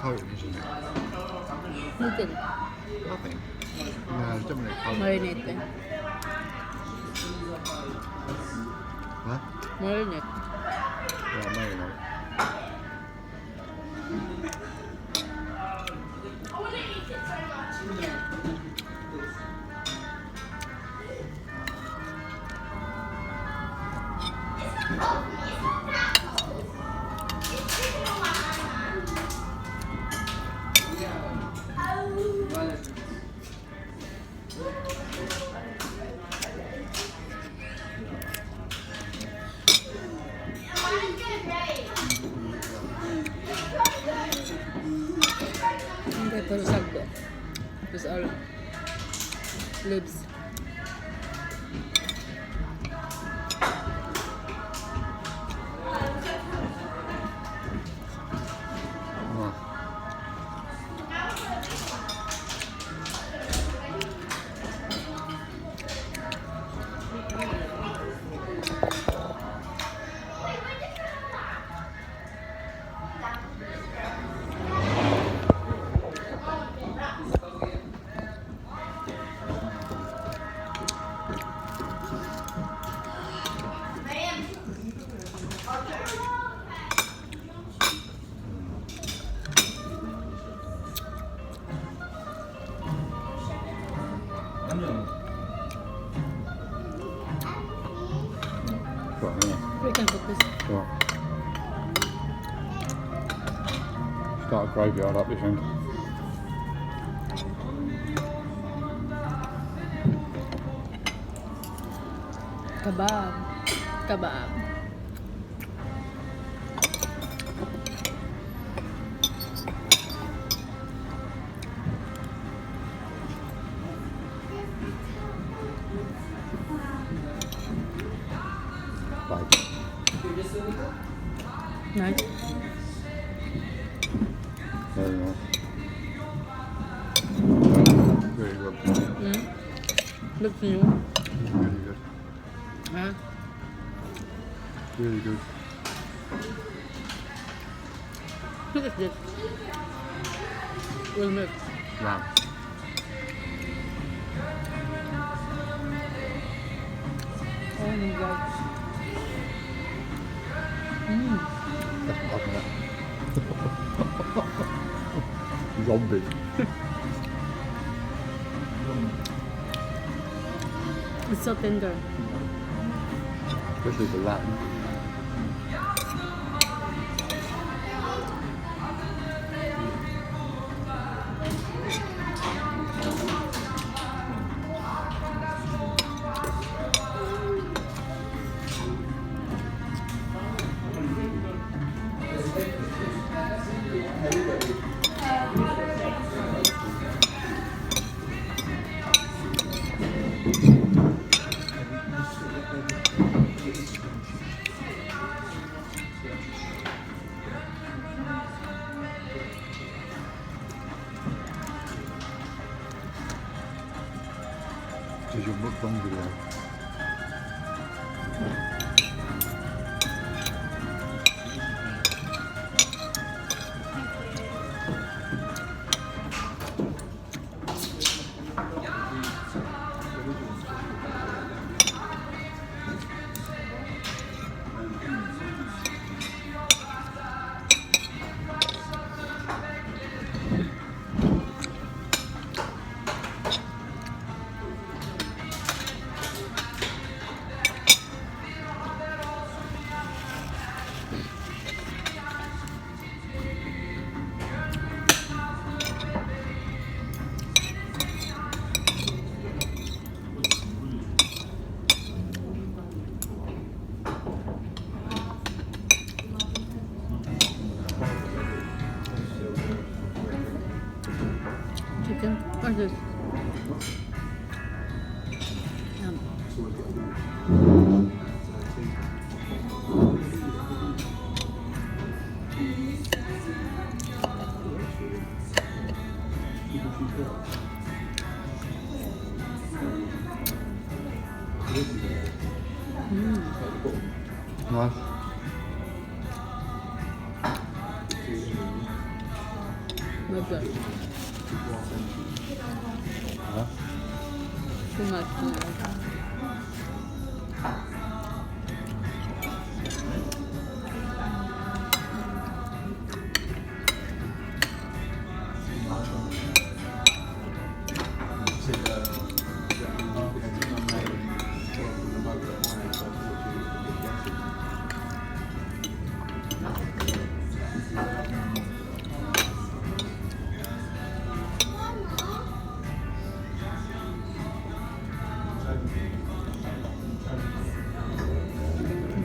coating, isn't it? Nothing. Nothing. No, it's definitely a coating. Marinate. Huh? Marinate. Yeah, marinate. Hindi, puro sagbo. Tapos all leaves. Nice. Right, yeah. We can cook this. Right. Start a graveyard up this end. Kebab. Kebab. Bacon. Nice. Very nice. Very good. Looks new. Really good. Huh? Really good. Look at this. Well made. Lamb. Oh my god. That's not that. Zombie. It's so tender. Especially the lamb. This is your mukbang video. Chicken. What's this? Yum. Nice. good. Huh? Too much. Too much.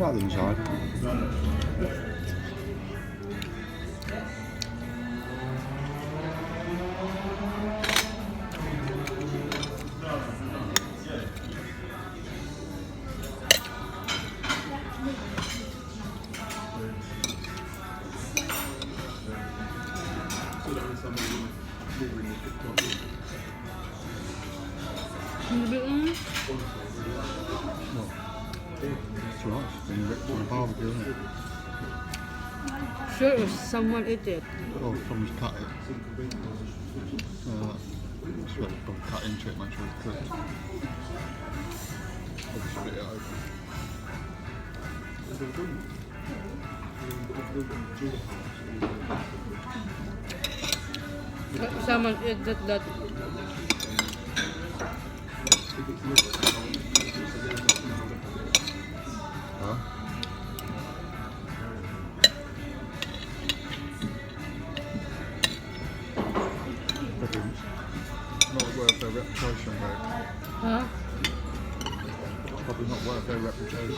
About the inside. It's right. It's been ripped on a barbecue, isn't it? Sure, someone ate it. Oh, someone's cut it. That's what it's probably cut into it, make sure it's cooked. Probably split it open. Someone ate that. Huh? Probably not worth their reputation, mate. Huh? It's probably not worth their reputation.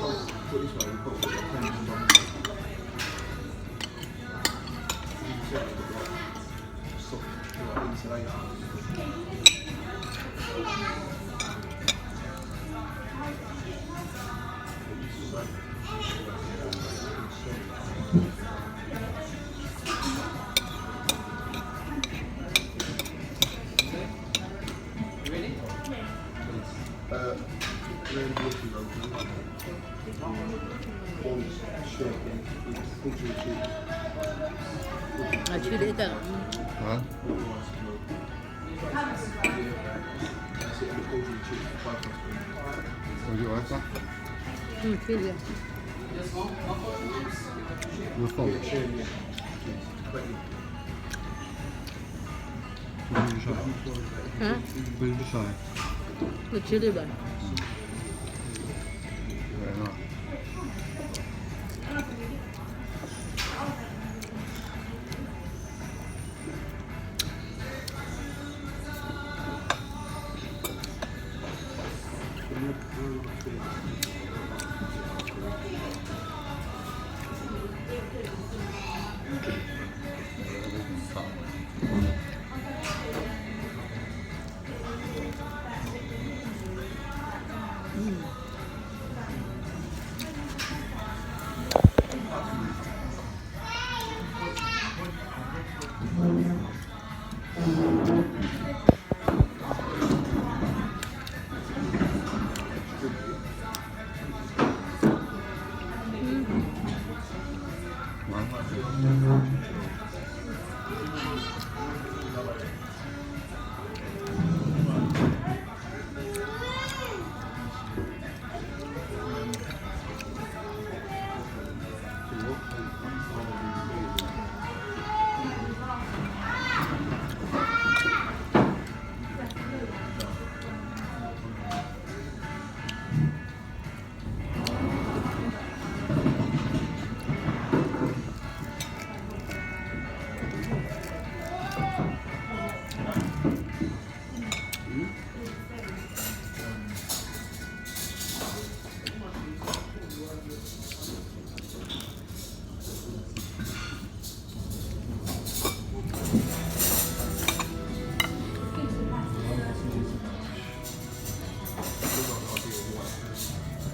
I chewed it down. Huh? Was it worth that? Chili. Your fault. What did you say? Huh? What did you say? The chili ba? Very nice.